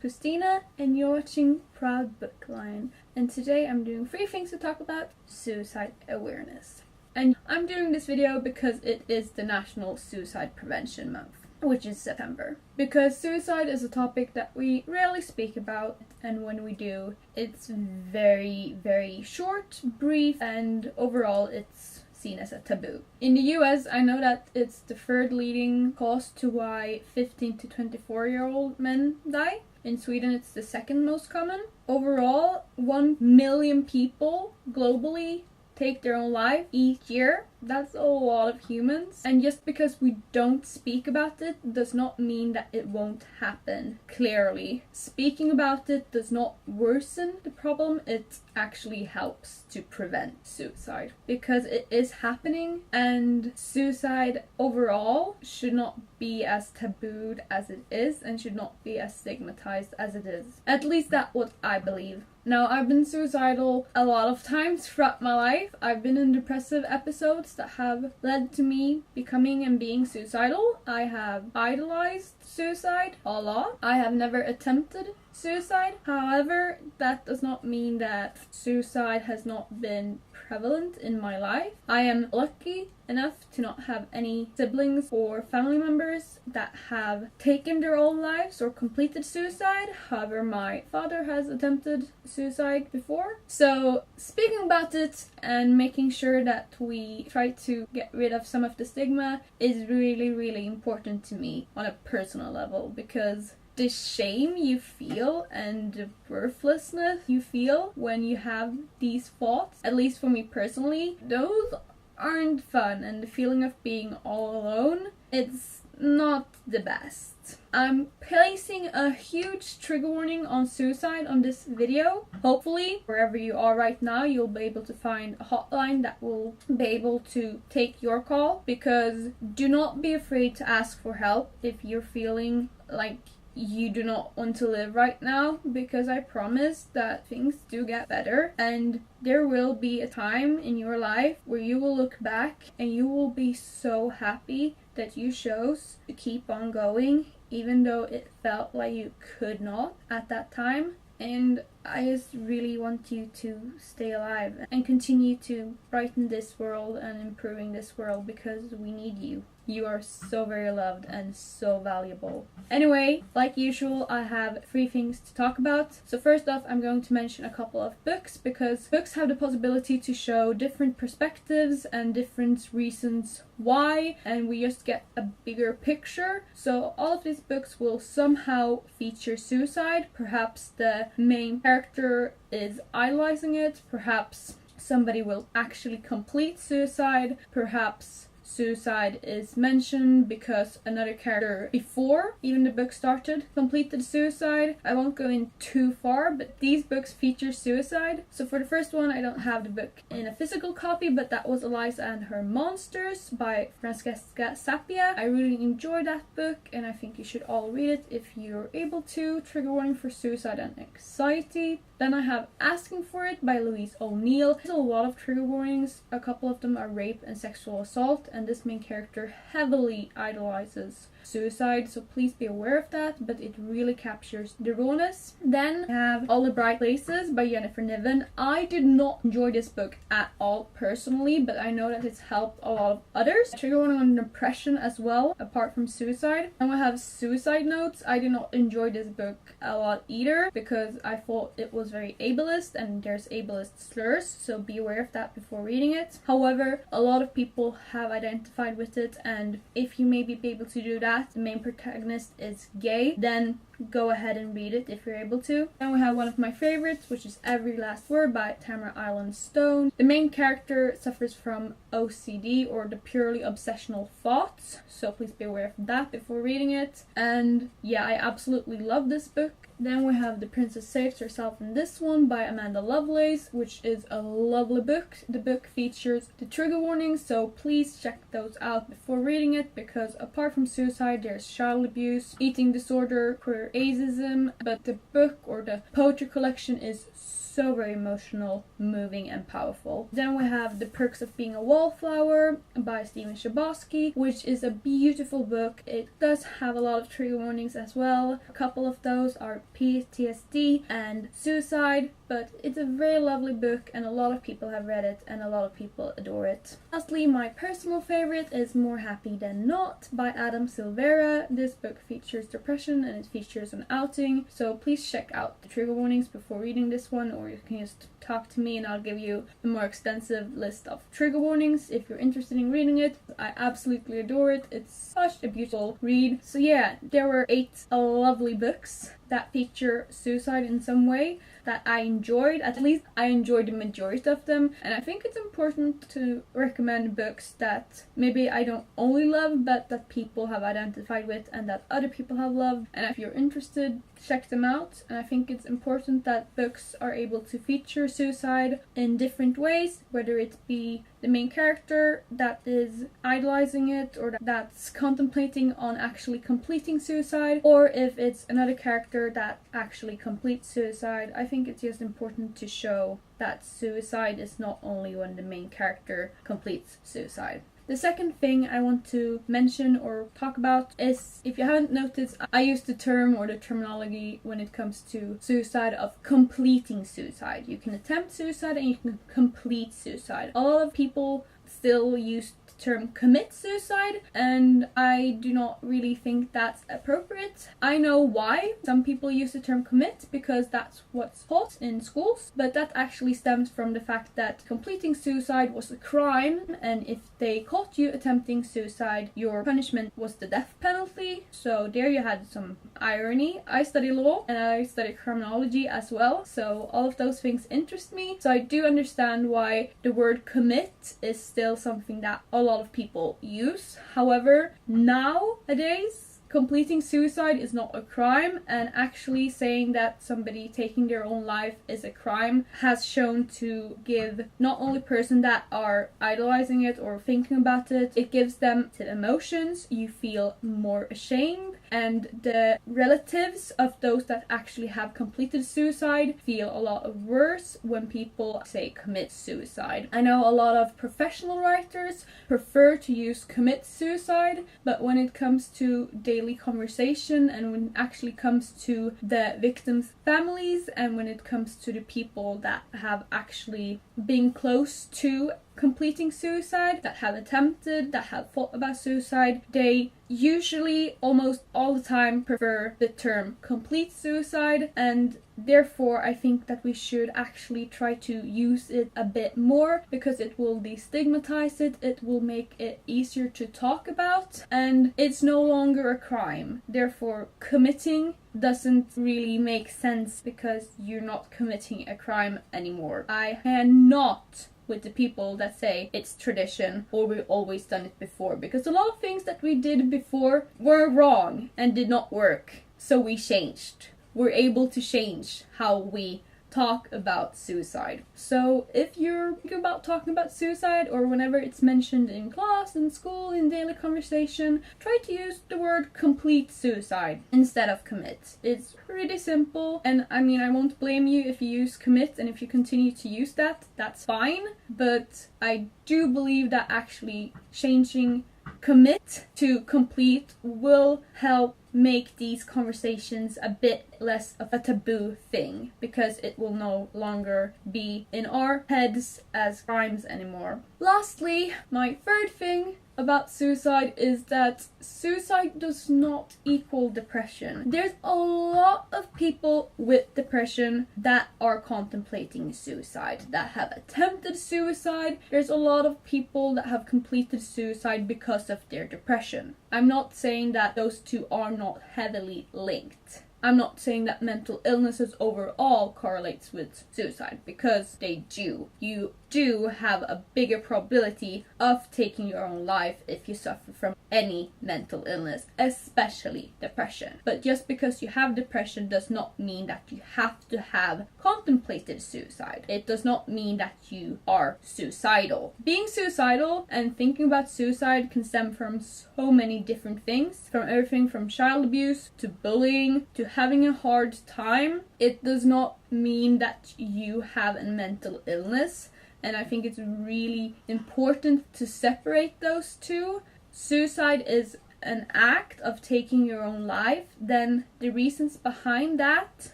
Christina, and you're watching Proud Book Lion. And today I'm doing 3 things to talk about suicide awareness. And I'm doing this video because it is the National Suicide Prevention Month, which is September. Because suicide is a topic that we rarely speak about, and when we do, it's very, very short, brief, and overall it's seen as a taboo. In the US, I know that it's the 3rd leading cause to why 15 to 24-year-old men die. In Sweden, it's the 2nd most common. Overall, 1 million people globally take their own life each year. That's a lot of humans. And just because we don't speak about it does not mean that it won't happen, clearly. Speaking about it does not worsen the problem, it actually helps to prevent suicide. Because it is happening, and suicide overall should not be as tabooed as it is, and should not be as stigmatized as it is. At least that's what I believe. Now, I've been suicidal a lot of times throughout my life. I've been in depressive episodes that have led to me becoming and being suicidal. I have idolized suicide a lot. I have never attempted suicide. However, that does not mean that suicide has not been prevalent in my life. I am lucky enough to not have any siblings or family members that have taken their own lives or completed suicide. However, my father has attempted suicide before. So speaking about it and making sure that we try to get rid of some of the stigma is really, really important to me on a personal level, because the shame you feel and the worthlessness you feel when you have these thoughts, at least for me personally, those aren't fun, and the feeling of being all alone, it's not the best. I'm placing a huge trigger warning on suicide on this video. Hopefully, wherever you are right now, you'll be able to find a hotline that will be able to take your call, because do not be afraid to ask for help if you're feeling like you do not want to live right now, because I promise that things do get better, and there will be a time in your life where you will look back and you will be so happy that you chose to keep on going, even though it felt like you could not at that time. And I just really want you to stay alive and continue to brighten this world and improving this world, because we need you. You are so very loved and so valuable. Anyway, like usual, I have 3 things to talk about. So first off, I'm going to mention a couple of books, because books have the possibility to show different perspectives and different reasons why, and we just get a bigger picture. So all of these books will somehow feature suicide. Perhaps the main character is idolizing it. Perhaps somebody will actually complete suicide. Perhaps suicide is mentioned because another character before even the book started completed suicide. I won't go in too far, but these books feature suicide. So for the first one, I don't have the book in a physical copy, but that was Eliza and Her Monsters by Francesca Sappia. I really enjoyed that book, and I think you should all read it if you're able to. Trigger warning for suicide and anxiety. Then I have Asking for It by Louise O'Neill. There's a lot of trigger warnings. A couple of them are rape and sexual assault, and this main character heavily idolizes suicide, so please be aware of that, but it really captures the rawness. Then I have All the Bright Places by Jennifer Niven. I did not enjoy this book at all personally, but I know that it's helped a lot of others. Trigger warning on depression as well, apart from suicide. And we have Suicide Notes. I did not enjoy this book a lot either, because I thought it was very ableist, and there's ableist slurs, so be aware of that before reading it. However, a lot of people have identified with it, and if you maybe be able to do that, the main protagonist is gay, then go ahead and read it if you're able to. Then we have one of my favorites, which is Every Last Word by Tamara Island Stone. The main character suffers from OCD, or the purely obsessional thoughts, so please be aware of that before reading it. And yeah, I absolutely love this book. Then we have The Princess Saves Herself in This One by Amanda Lovelace, which is a lovely book. The book features the trigger warnings, so please check those out before reading it, because apart from suicide, there's child abuse, eating disorder, queer or ageism, but the book or the poetry collection is so very emotional, moving, and powerful. Then we have The Perks of Being a Wallflower by Stephen Chbosky, which is a beautiful book. It does have a lot of trigger warnings as well. A couple of those are PTSD and suicide, but it's a very lovely book and a lot of people have read it and a lot of people adore it. Lastly, my personal favorite is More Happy Than Not by Adam Silvera. This book features depression and it features an outing, so please check out the trigger warnings before reading this one, or you can just talk to me and I'll give you a more extensive list of trigger warnings if you're interested in reading it. I absolutely adore it. It's such a beautiful read. So yeah, there were 8 lovely books that feature suicide in some way that I enjoyed. At least I enjoyed the majority of them, and I think it's important to recommend books that maybe I don't only love but that people have identified with and that other people have loved, and if you're interested, check them out. And I think it's important that books are able to feature suicide in different ways, whether it be the main character that is idolizing it or that's contemplating on actually completing suicide, or if it's another character that actually completes suicide. I think it's just important to show that suicide is not only when the main character completes suicide. The second thing I want to mention or talk about is, if you haven't noticed, I use the term or the terminology when it comes to suicide of completing suicide. You can attempt suicide and you can complete suicide. A lot of people still use term commit suicide, and I do not really think that's appropriate. I know why some people use the term commit, because that's what's taught in schools, but that actually stems from the fact that completing suicide was a crime, and if they caught you attempting suicide, your punishment was the death penalty. So there you had some irony. I study law and I study criminology as well, so all of those things interest me. So I do understand why the word commit is still something that a lot of people use. However, nowadays completing suicide is not a crime, and actually saying that somebody taking their own life is a crime has shown to give not only person that are idolizing it or thinking about it, it gives them emotions. You feel more ashamed, and the relatives of those that actually have completed suicide feel a lot worse when people say commit suicide. I know a lot of professional writers prefer to use commit suicide, but when it comes to daily conversation and when it actually comes to the victims' families and when it comes to the people that have actually been close to completing suicide, that have attempted, that have thought about suicide, they usually almost all the time prefer the term complete suicide, and therefore I think that we should actually try to use it a bit more, because it will destigmatize it, it will make it easier to talk about, and it's no longer a crime. Therefore, committing doesn't really make sense because you're not committing a crime anymore. I cannot with the people that say it's tradition or we've always done it before, because a lot of things that we did before were wrong and did not work, so we changed. We're able to change how we talk about suicide. So if you're thinking about talking about suicide, or whenever it's mentioned in class, in school, in daily conversation, try to use the word complete suicide instead of commit. It's pretty simple, and I mean, I won't blame you if you use commit, and if you continue to use that, that's fine, but I do believe that actually changing commit to complete will help make these conversations a bit less of a taboo thing, because it will no longer be in our heads as crimes anymore. Lastly, my third thing about suicide is that suicide does not equal depression. There's a lot of people with depression that are contemplating suicide, that have attempted suicide. There's a lot of people that have completed suicide because of their depression. I'm not saying that those two are not heavily linked. I'm not saying that mental illnesses overall correlates with suicide, because they do. You do have a bigger probability of taking your own life if you suffer from any mental illness, especially depression. But just because you have depression does not mean that you have to have contemplated suicide. It does not mean that you are suicidal. Being suicidal and thinking about suicide can stem from so many different things, from everything from child abuse to bullying to having a hard time. It does not mean that you have a mental illness, and I think it's really important to separate those two. Suicide is an act of taking your own life, then the reasons behind that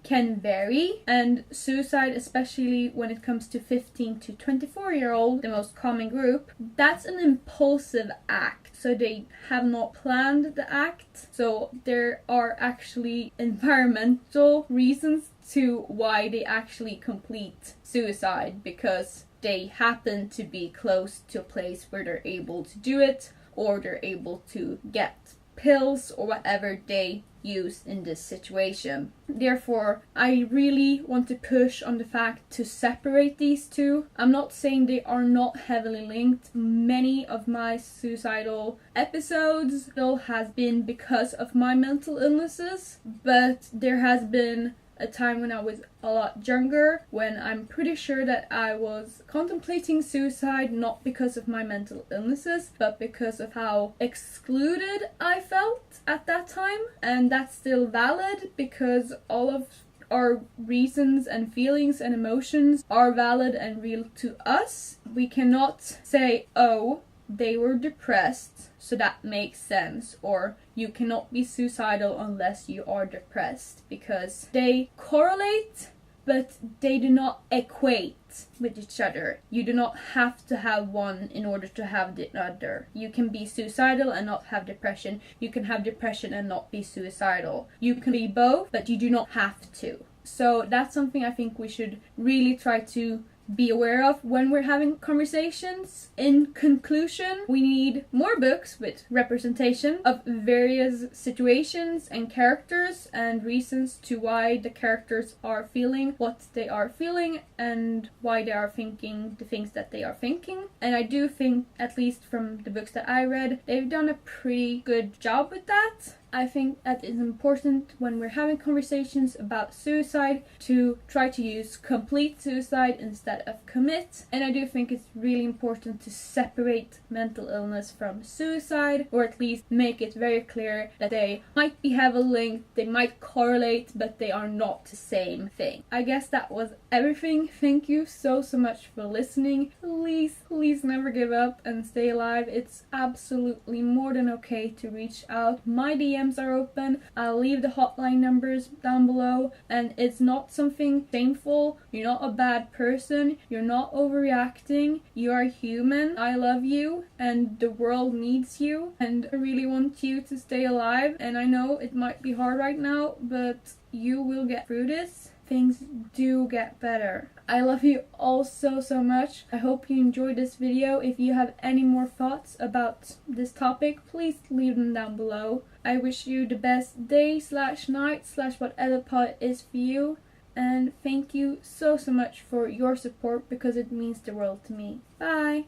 can vary, and suicide, especially when it comes to 15 to 24-year-old, the most common group, that's an impulsive act. So they have not planned the act. So there are actually environmental reasons to why they actually complete suicide, because they happen to be close to a place where they're able to do it, or they're able to get pills or whatever they use in this situation. Therefore, I really want to push on the fact to separate these two. I'm not saying they are not heavily linked. Many of my suicidal episodes still has been because of my mental illnesses, but there has been a time when I was a lot younger when I'm pretty sure that I was contemplating suicide, not because of my mental illnesses, but because of how excluded I felt at that time. And that's still valid, because all of our reasons and feelings and emotions are valid and real to us. We cannot say, oh, they were depressed, so that makes sense, or you cannot be suicidal unless you are depressed, because they correlate, but they do not equate with each other. You do not have to have one in order to have the other. You can be suicidal and not have depression. You can have depression and not be suicidal. You can be both, but you do not have to. So that's something I think we should really try to be aware of when we're having conversations. In conclusion, we need more books with representation of various situations and characters and reasons to why the characters are feeling what they are feeling and why they are thinking the things that they are thinking. And I do think, at least from the books that I read, they've done a pretty good job with that. I think that it's important when we're having conversations about suicide to try to use complete suicide instead of commit. And I do think it's really important to separate mental illness from suicide, or at least make it very clear that they might be heavily linked, they might correlate, but they are not the same thing. I guess that was everything. Thank you so much for listening. Please never give up and stay alive. It's absolutely more than okay to reach out. My DMs are open. I'll leave the hotline numbers down below, and it's not something shameful. You're not a bad person. You're not overreacting. You are human. I love you, and the world needs you, and I really want you to stay alive. And I know it might be hard right now, but you will get through this. Things do get better. I love you all so much. I hope you enjoyed this video. If you have any more thoughts about this topic, please leave them down below. I wish you the best day / night / whatever part it is for you. And thank you so much for your support, because it means the world to me. Bye!